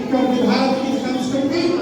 क्योंकि भारत की संस्कृति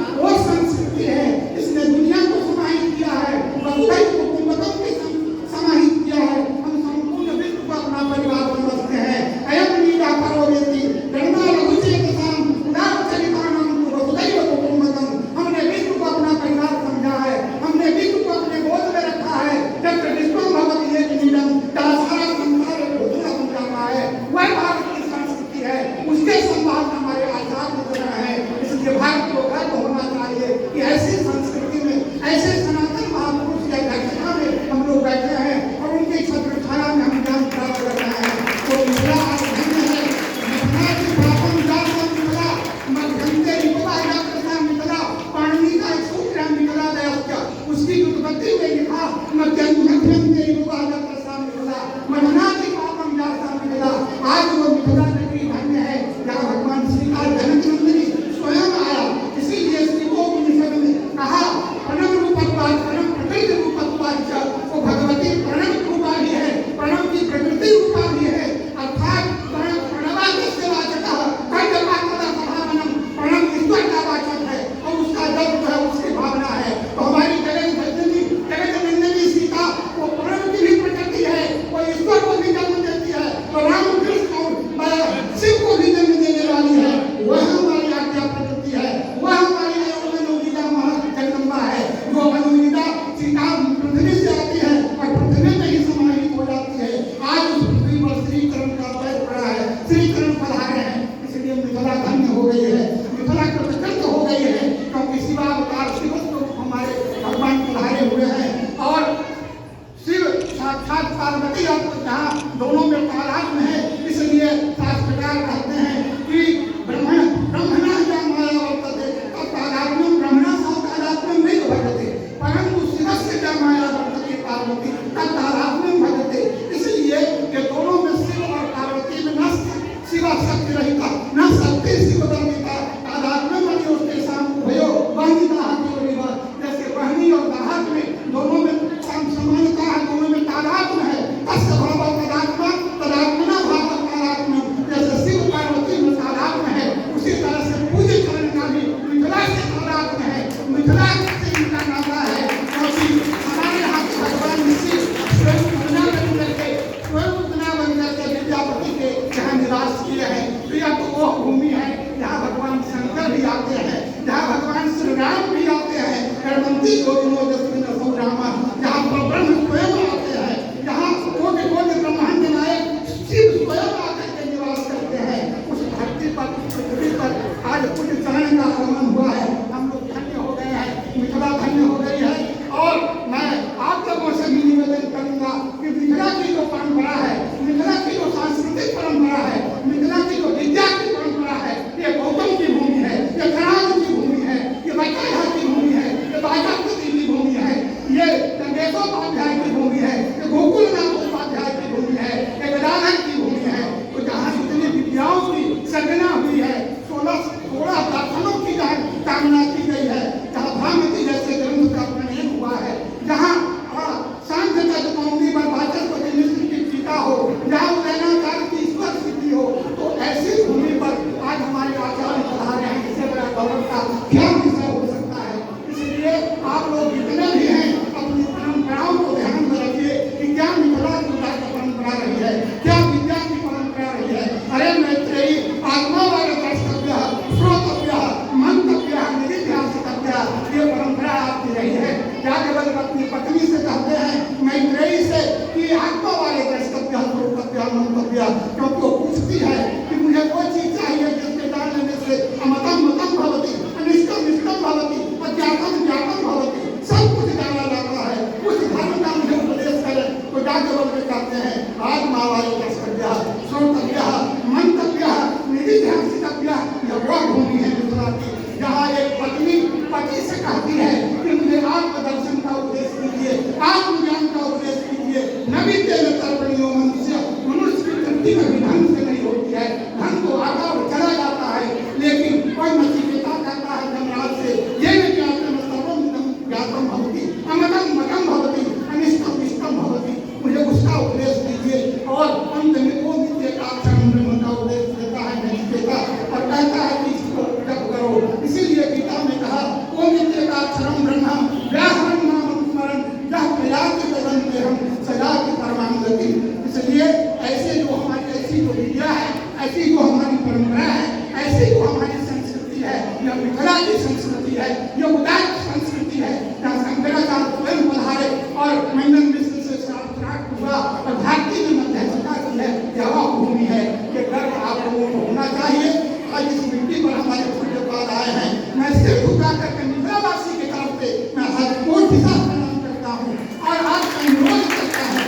की संस्कृति है, ये उदार संस्कृति है। जहाँ शंकराचार्य स्वयं पधारे और मंडन मिश्र से शास्त्रार्थ हुआ और भारती ने मध्यस्थता की है, यह भूमि है। ये गर्व आप लोगों को होना चाहिए। आज इस मिट्टी पर हमारे पूज्यपाद आए हैं, मैं सिर झुका करके मिथिलावासी के तरफ से मैं हर कोटि से प्रणाम करता हूँ और आपका अनुरोध करता हूँ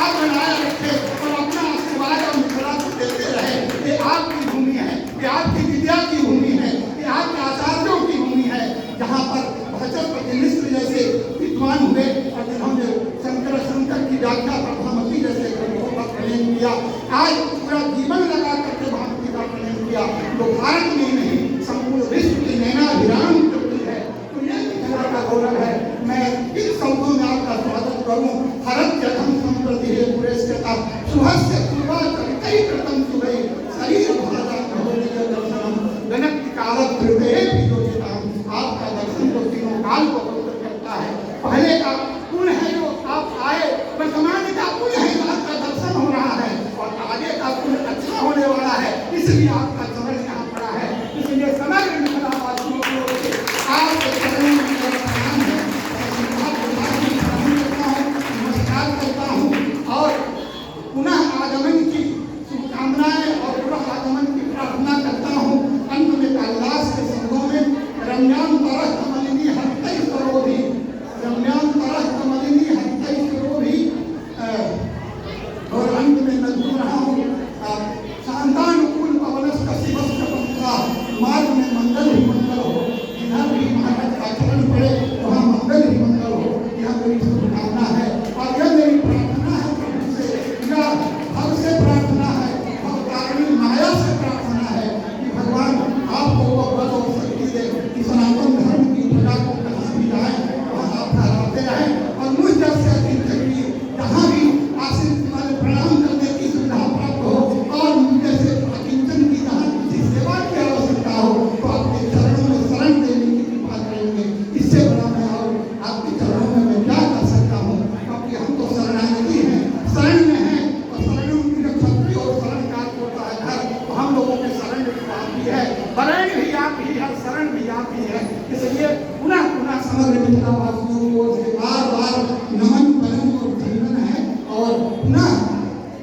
आप बनाए रखे और अपना आशीर्वाद और मिथिला को देते रहे। ये आपकी भूमि है, ये आपकी विद्या की भूमि है, ये आपके आचार्यों की भूमि है, जहाँ पर भचस्पति मिश्र जैसे विद्वान हुए और जिन्होंने शंकर की व्याख्या ब्रह्मवती जैसे ग्रंथों का प्रयोग किया। आज पूरा जीवन लगा करके भागवती का प्रयोग किया, जो भारत में नहीं संपूर्ण विश्व की नैनाभिराम करती है। तो ये मिथिला का गौरव है। मैं इन शब्दों में आपका स्वागत करूँ। हरत जगम संप्रति है पुरस्कृता सुहस्य पूर्वा कवितै कृतं सुभै शरीर भाजा भगवती के दर्शनम गणक काल हृदय भी योजिताम। आपका दर्शन तो तीनों काल को पवित्र करता है। पहले का पुण्य है जो आप आए, वर्तमान का पुण्य है जो आपका दर्शन हो रहा है और आगे का पुण्य अच्छा होने वाला है, इसलिए आपका चरण यहाँ पड़ा है। इसलिए समग्र मिथिलावासियों को आपके चरणों में प्रणाम है, नमस्कार करता हूँ और पुनः आगमन की शुभकामनाएं और पुनः आगमन की प्रार्थना करता हूँ। अंत में कालिदास के शब्दों में रम्यां तरह कमलिनी हत्तै सरोधि, रम्यां तरह कमलिनी हत्तै सरोधि, और अंत में मैं बोल रहा हूँ शांतानुकूल पवनस्क शिवस्क पंथा, मार्ग में मंगल ही मंगल हो, जिधर भी महाराज का चरण पड़े वहाँ मंगल ही मंगल हो। यह मेरी शुभकामना है और यह मेरी प्रार्थना है प्रभु से, यह भव से प्रार्थना है, भव कारिणी माया से प्रार्थना है कि भगवान आपको वह बल और शक्ति दे कि सनातन धर्म की ध्वजा को कहीं भी जाए वहाँ आप फहराते रहें और मुझ जैसे अचिंतक की जहाँ भी आश्रित वाले प्रणाम करने की सुविधा प्राप्त हो और जैसे अचिंतन की जहाँ किसी सेवा की आवश्यकता हो तो आपके चरणों में शरण देने की कृपा करेंगे। इससे बड़ा मैं और आपके चरणों में मैं क्या कर सकता हूँ, क्योंकि हम तो शरणागति हैं, शरण में हैं और शरण की क्षत्रिय और शरण का होता है घर, तो हम लोगों के शरण भी आप ही है, वरण भी आप ही है, शरण भी आप ही है। इसलिए पुनः पुनः समग्र मिथिलावासियों को बार बार नमन परम और धन्यवाद है और पुनः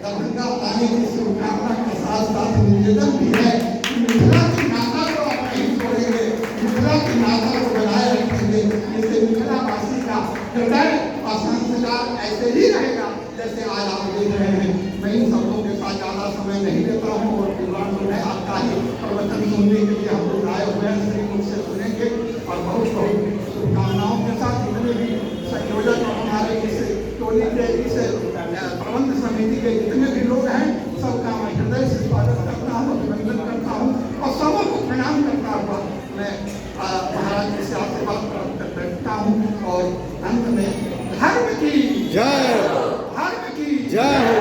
दरभंगा आने की शुभकामना के साथ साथ निवेदन भी है कि मिथिला की नाता को आप नहीं छोड़ेंगे, मिथिला की नाता को बनाए रखेंगे। इससे मिथिलावासी का हृदय और संस्कार ऐसे ही रहेगा जैसे आज आप देख रहे हैं। मैं इन शब्दों के साथ ज़्यादा समय नहीं देता हूँ और विद्वान लोग हैं आपका ही प्रवचन सुनने के लिए हम लोग आए हुए हैं, श्री मुझसे सुनेंगे और बहुत बहुत शुभकामनाओं के साथ जितने भी संयोजक और हमारे इस टोली के इस प्रबंध समिति के जितने भी लोग हैं सबका मैं हृदय से स्वागत करता हूँ, अभिनंदन करता हूँ और सबों को प्रणाम करता हुआ मैं महाराज के से आशीर्वाद प्राप्त करता हूँ और अंत में धर्म की जय, धर्म की जय।